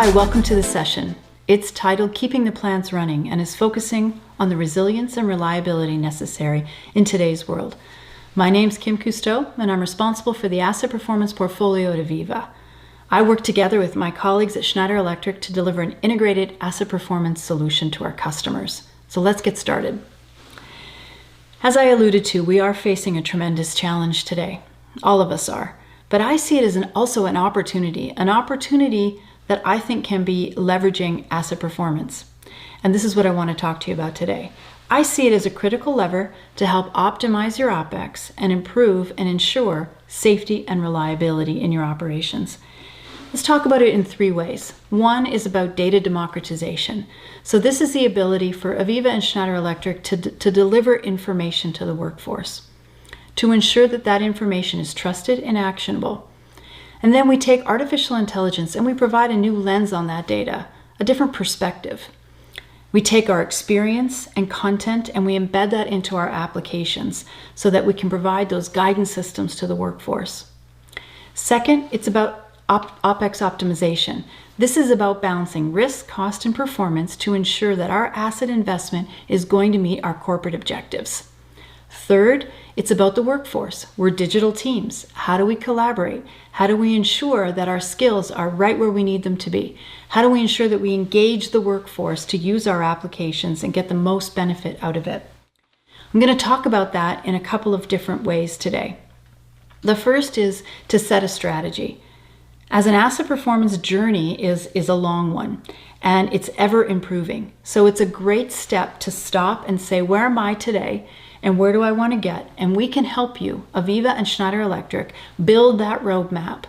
Hi, welcome to the session. It's titled Keeping the Plants Running and is focusing on the resilience and reliability necessary in today's world. My name's Kim Kuto, and I'm responsible for the asset performance portfolio at AVEVA. I work together with my colleagues at Schneider Electric to deliver an integrated asset performance solution to our customers. So let's get started. As I alluded to, we are facing a tremendous challenge today. All of us are. But I see it as also an opportunity that I think can be leveraging asset performance. And this is what I want to talk to you about today. I see it as a critical lever to help optimize your OpEx and improve and ensure safety and reliability in your operations. Let's talk about it in three ways. One is about data democratization. So this is the ability for AVEVA and Schneider Electric to deliver information to the workforce, to ensure that that information is trusted and actionable. And then we take artificial intelligence and we provide a new lens on that data, a different perspective. We take our experience and content and we embed that into our applications so that we can provide those guidance systems to the workforce. Second, it's about OpEx optimization. This is about balancing risk, cost, and performance to ensure that our asset investment is going to meet our corporate objectives. Third, it's about the workforce. We're digital teams. How do we collaborate? How do we ensure that our skills are right where we need them to be? How do we ensure that we engage the workforce to use our applications and get the most benefit out of it? I'm going to talk about that in a couple of different ways today. The first is to set a strategy. As an asset performance journey is a long one, and it's ever improving. So it's a great step to stop and say, where am I today? And where do I want to get? And we can help you, AVEVA and Schneider Electric, build that roadmap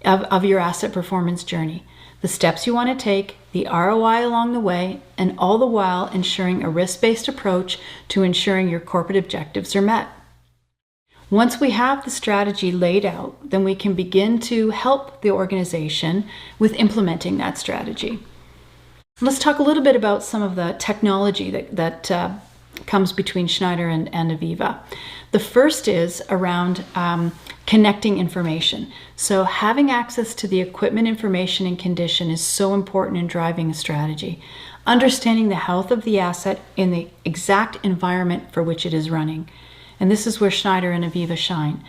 of your asset performance journey. The steps you want to take, the ROI along the way, and all the while ensuring a risk-based approach to ensuring your corporate objectives are met. Once we have the strategy laid out, then we can begin to help the organization with implementing that strategy. Let's talk a little bit about some of the technology that comes between Schneider and AVEVA. The first is around connecting information. So having access to the equipment information and condition is so important in driving a strategy. Understanding the health of the asset in the exact environment for which it is running. And this is where Schneider and AVEVA shine.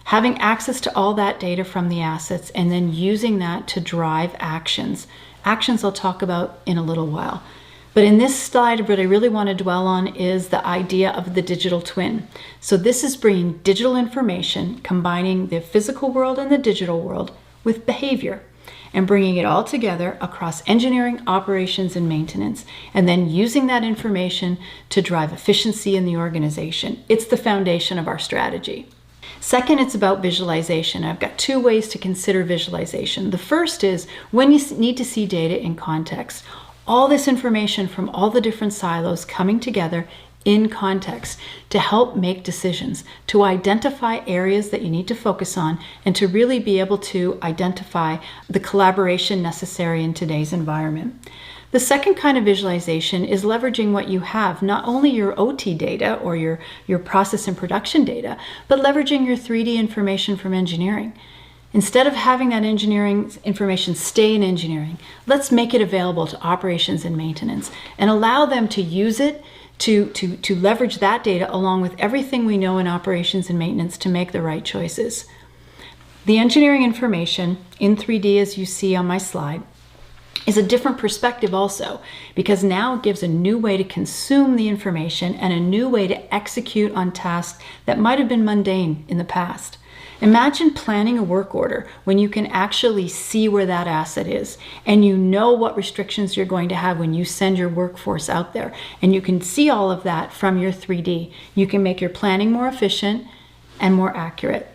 Having access to all that data from the assets and then using that to drive actions. Actions I'll talk about in a little while. But in this slide, what I really want to dwell on is the idea of the digital twin. So this is bringing digital information, combining the physical world and the digital world with behavior, and bringing it all together across engineering, operations, and maintenance, and then using that information to drive efficiency in the organization. It's the foundation of our strategy. Second, it's about visualization. I've got two ways to consider visualization. The first is when you need to see data in context. All this information from all the different silos coming together in context to help make decisions, to identify areas that you need to focus on, and to really be able to identify the collaboration necessary in today's environment. The second kind of visualization is leveraging what you have, not only your OT data or your process and production data, but leveraging your 3D information from engineering. Instead of having that engineering information stay in engineering, let's make it available to operations and maintenance and allow them to use it to leverage that data along with everything we know in operations and maintenance to make the right choices. The engineering information in 3D, as you see on my slide, is a different perspective also, because now it gives a new way to consume the information and a new way to execute on tasks that might have been mundane in the past. Imagine planning a work order when you can actually see where that asset is and you know what restrictions you're going to have when you send your workforce out there, and you can see all of that from your 3D. You can make your planning more efficient and more accurate,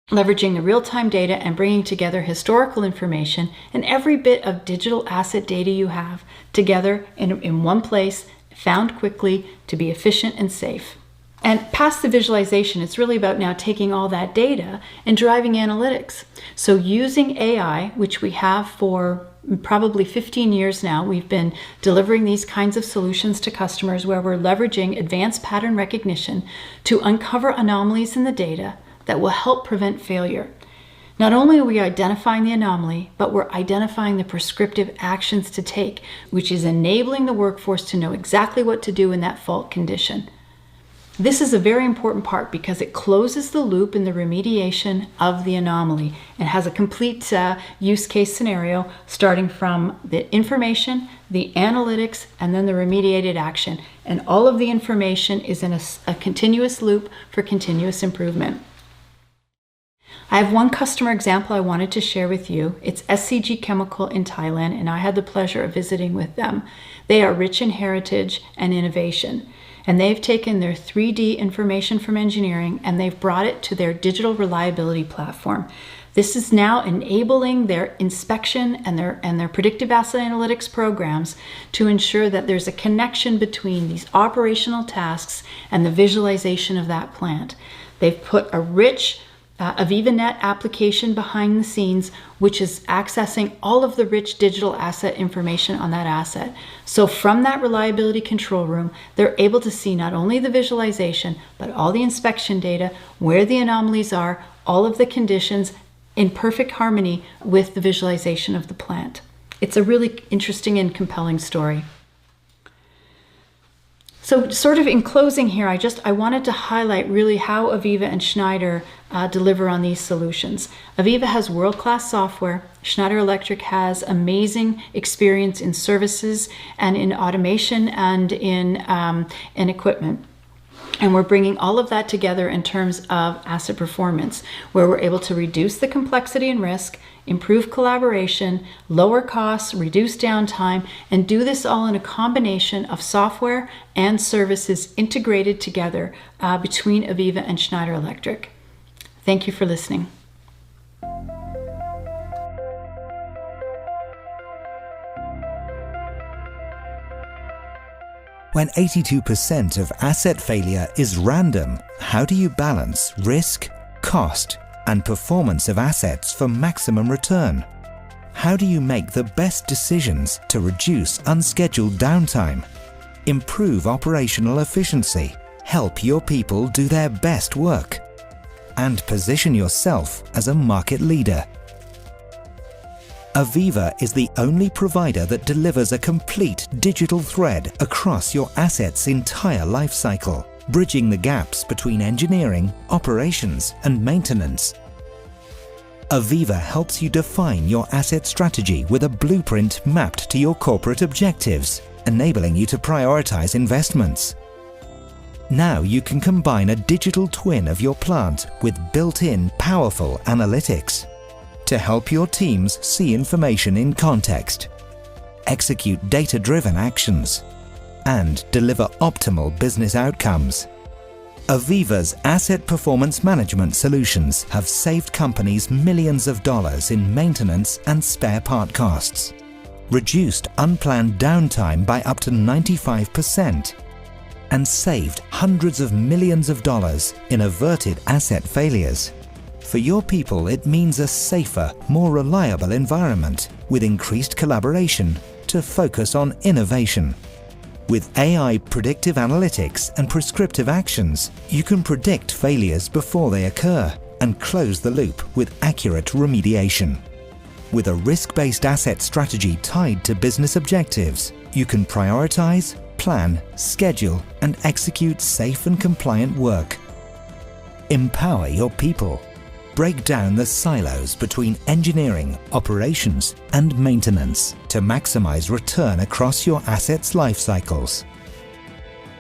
leveraging the real-time data and bringing together historical information and every bit of digital asset data you have together in one place, found quickly to be efficient and safe. And past the visualization, it's really about now taking all that data and driving analytics. So using AI, which we have for probably 15 years now, we've been delivering these kinds of solutions to customers where we're leveraging advanced pattern recognition to uncover anomalies in the data that will help prevent failure. Not only are we identifying the anomaly, but we're identifying the prescriptive actions to take, which is enabling the workforce to know exactly what to do in that fault condition. This is a very important part because it closes the loop in the remediation of the anomaly and has a complete use case scenario starting from the information, the analytics, and then the remediated action. And all of the information is in a continuous loop for continuous improvement. I have one customer example I wanted to share with you. It's SCG Chemical in Thailand, and I had the pleasure of visiting with them. They are rich in heritage and innovation, and they've taken their 3D information from engineering and they've brought it to their digital reliability platform. This is now enabling their inspection and their predictive asset analytics programs to ensure that there's a connection between these operational tasks and the visualization of that plant. They've put a rich AvivaNet application behind the scenes, which is accessing all of the rich digital asset information on that asset. So from that reliability control room, they're able to see not only the visualization, but all the inspection data, where the anomalies are, all of the conditions in perfect harmony with the visualization of the plant. It's a really interesting and compelling story. So sort of in closing here, I wanted to highlight really how Aviva and Schneider deliver on these solutions. Aviva has world-class software. Schneider Electric has amazing experience in services and in automation and in equipment. And we're bringing all of that together in terms of asset performance, where we're able to reduce the complexity and risk, improve collaboration, lower costs, reduce downtime, and do this all in a combination of software and services integrated together between Aviva and Schneider Electric. Thank you for listening. When 82% of asset failure is random, how do you balance risk, cost, and performance of assets for maximum return? How do you make the best decisions to reduce unscheduled downtime, improve operational efficiency, help your people do their best work, and position yourself as a market leader? Aviva is the only provider that delivers a complete digital thread across your asset's entire life cycle, bridging the gaps between engineering, operations, and maintenance. Aviva helps you define your asset strategy with a blueprint mapped to your corporate objectives, enabling you to prioritize investments. Now you can combine a digital twin of your plant with built-in powerful analytics to help your teams see information in context, execute data-driven actions, and deliver optimal business outcomes. Aviva's asset performance management solutions have saved companies millions of dollars in maintenance and spare part costs, reduced unplanned downtime by up to 95%, and saved hundreds of millions of dollars in averted asset failures. For your people, it means a safer, more reliable environment with increased collaboration to focus on innovation. With AI predictive analytics and prescriptive actions, you can predict failures before they occur and close the loop with accurate remediation. With a risk-based asset strategy tied to business objectives, you can prioritize, plan, schedule, and execute safe and compliant work. Empower your people. Break down the silos between engineering, operations, and maintenance to maximize return across your assets' life cycles.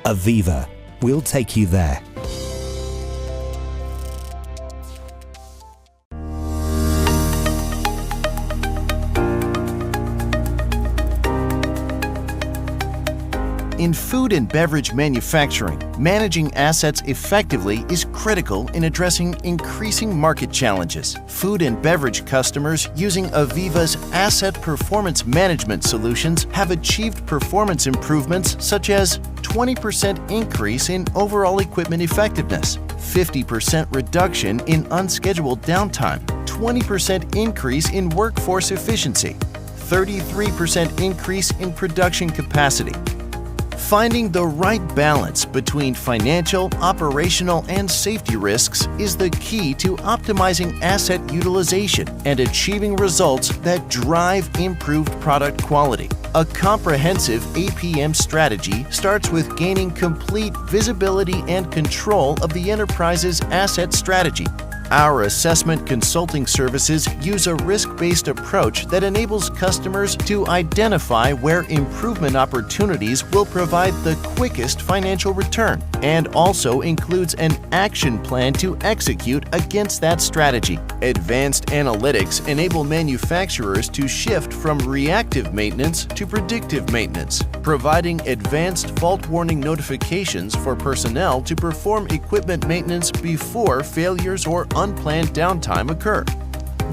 Aviva, we'll take you there. In food and beverage manufacturing, managing assets effectively is critical in addressing increasing market challenges. Food and beverage customers using Aviva's asset performance management solutions have achieved performance improvements such as 20% increase in overall equipment effectiveness, 50% reduction in unscheduled downtime, 20% increase in workforce efficiency, 33% increase in production capacity, Finding the right balance between financial, operational, and safety risks is the key to optimizing asset utilization and achieving results that drive improved product quality. A comprehensive APM strategy starts with gaining complete visibility and control of the enterprise's asset strategy. Our assessment consulting services use a risk-based approach that enables customers to identify where improvement opportunities will provide the quickest financial return, and also includes an action plan to execute against that strategy. Advanced analytics enable manufacturers to shift from reactive maintenance to predictive maintenance, providing advanced fault warning notifications for personnel to perform equipment maintenance before failures or unplanned downtime occur.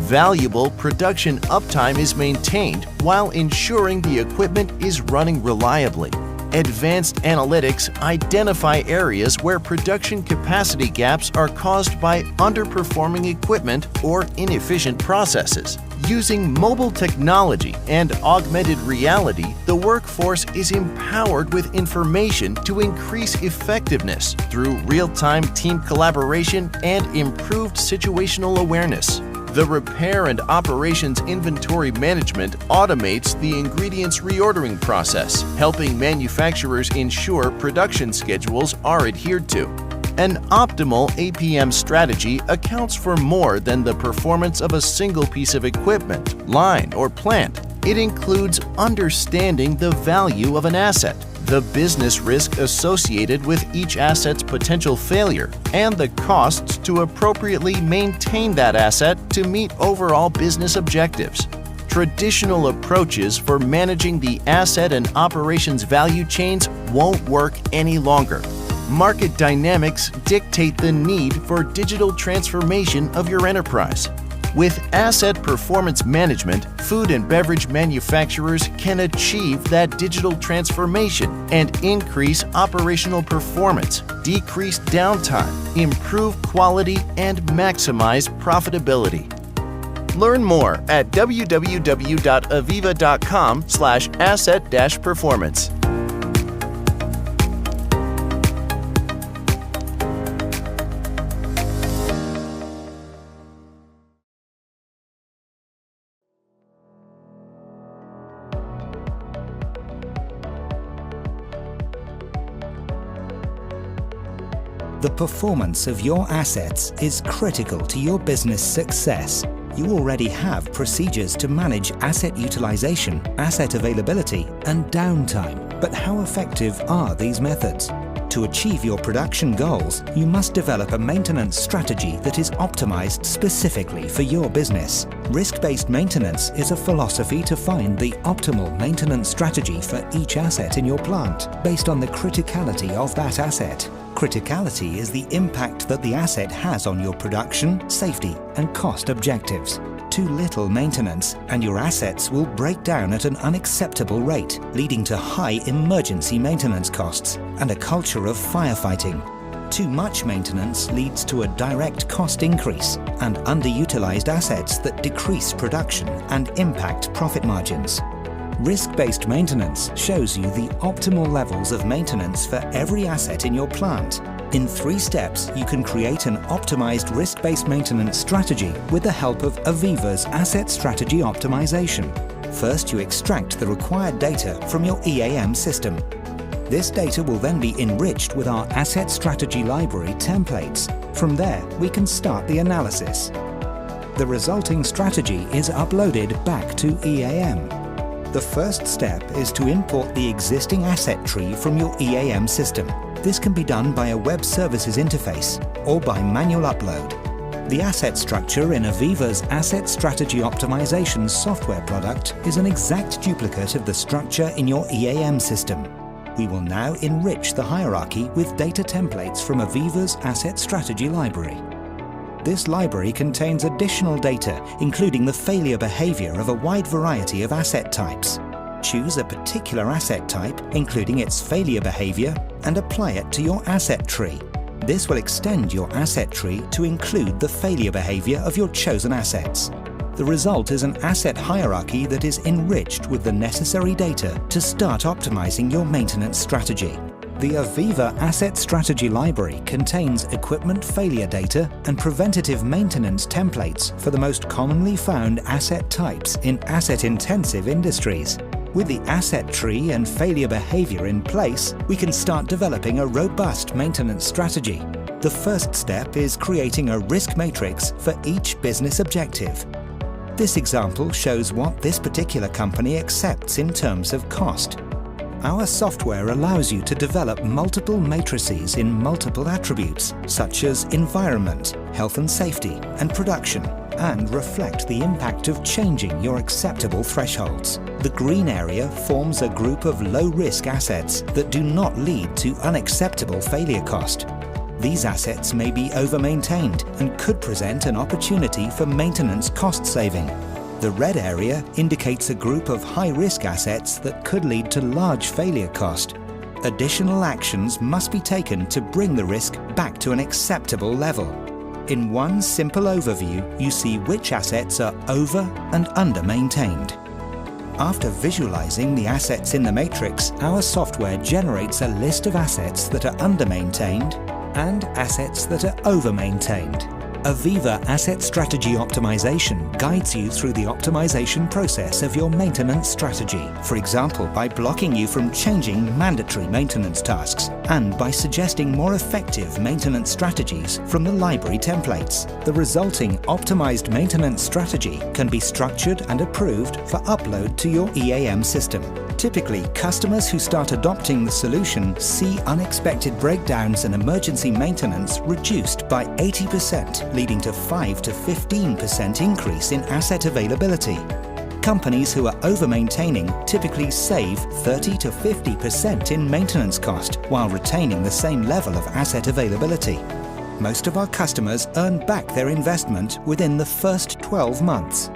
Valuable production uptime is maintained while ensuring the equipment is running reliably. Advanced analytics identify areas where production capacity gaps are caused by underperforming equipment or inefficient processes. Using mobile technology and augmented reality, the workforce is empowered with information to increase effectiveness through real-time team collaboration and improved situational awareness. The repair and operations inventory management automates the ingredients reordering process, helping manufacturers ensure production schedules are adhered to. An optimal APM strategy accounts for more than the performance of a single piece of equipment, line, or plant. It includes understanding the value of an asset, the business risk associated with each asset's potential failure, and the costs to appropriately maintain that asset to meet overall business objectives. Traditional approaches for managing the asset and operations value chains won't work any longer. Market dynamics dictate the need for digital transformation of your enterprise. With asset performance management, food and beverage manufacturers can achieve that digital transformation and increase operational performance, decrease downtime, improve quality, and maximize profitability. Learn more at www.aviva.com/asset-performance. The performance of your assets is critical to your business success. You already have procedures to manage asset utilization, asset availability, and downtime. But how effective are these methods? To achieve your production goals, you must develop a maintenance strategy that is optimized specifically for your business. Risk-based maintenance is a philosophy to find the optimal maintenance strategy for each asset in your plant, based on the criticality of that asset. Criticality is the impact that the asset has on your production, safety, and cost objectives. Too little maintenance, and your assets will break down at an unacceptable rate, leading to high emergency maintenance costs and a culture of firefighting. Too much maintenance leads to a direct cost increase and underutilized assets that decrease production and impact profit margins. Risk-based maintenance shows you the optimal levels of maintenance for every asset in your plant. In 3 steps, you can create an optimized risk-based maintenance strategy with the help of Aviva's Asset Strategy Optimization. First, you extract the required data from your EAM system. This data will then be enriched with our Asset Strategy Library templates. From there, we can start the analysis. The resulting strategy is uploaded back to EAM. The first step is to import the existing asset tree from your EAM system. This can be done by a web services interface or by manual upload. The asset structure in Aviva's Asset Strategy Optimization software product is an exact duplicate of the structure in your EAM system. We will now enrich the hierarchy with data templates from Aviva's Asset Strategy Library. This library contains additional data, including the failure behavior of a wide variety of asset types. Choose a particular asset type, including its failure behavior, and apply it to your asset tree. This will extend your asset tree to include the failure behavior of your chosen assets. The result is an asset hierarchy that is enriched with the necessary data to start optimizing your maintenance strategy. The Aviva Asset Strategy Library contains equipment failure data and preventative maintenance templates for the most commonly found asset types in asset-intensive industries. With the asset tree and failure behavior in place, we can start developing a robust maintenance strategy. The first step is creating a risk matrix for each business objective. This example shows what this particular company accepts in terms of cost. Our software allows you to develop multiple matrices in multiple attributes, such as environment, health and safety, and production, and reflect the impact of changing your acceptable thresholds. The green area forms a group of low-risk assets that do not lead to unacceptable failure cost. These assets may be over-maintained and could present an opportunity for maintenance cost saving. The red area indicates a group of high-risk assets that could lead to large failure cost. Additional actions must be taken to bring the risk back to an acceptable level. In one simple overview, you see which assets are over and under-maintained. After visualizing the assets in the matrix, our software generates a list of assets that are under-maintained and assets that are over-maintained. Aviva Asset Strategy Optimization guides you through the optimization process of your maintenance strategy, for example, by blocking you from changing mandatory maintenance tasks and by suggesting more effective maintenance strategies from the library templates. The resulting optimized maintenance strategy can be structured and approved for upload to your EAM system. Typically, customers who start adopting the solution see unexpected breakdowns and emergency maintenance reduced by 80%, leading to 5 to 15% increase in asset availability. Companies who are over-maintaining typically save 30 to 50% in maintenance cost while retaining the same level of asset availability. Most of our customers earn back their investment within the first 12 months.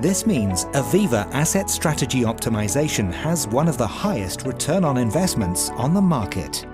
This means Aviva Asset Strategy Optimization has one of the highest return on investments on the market.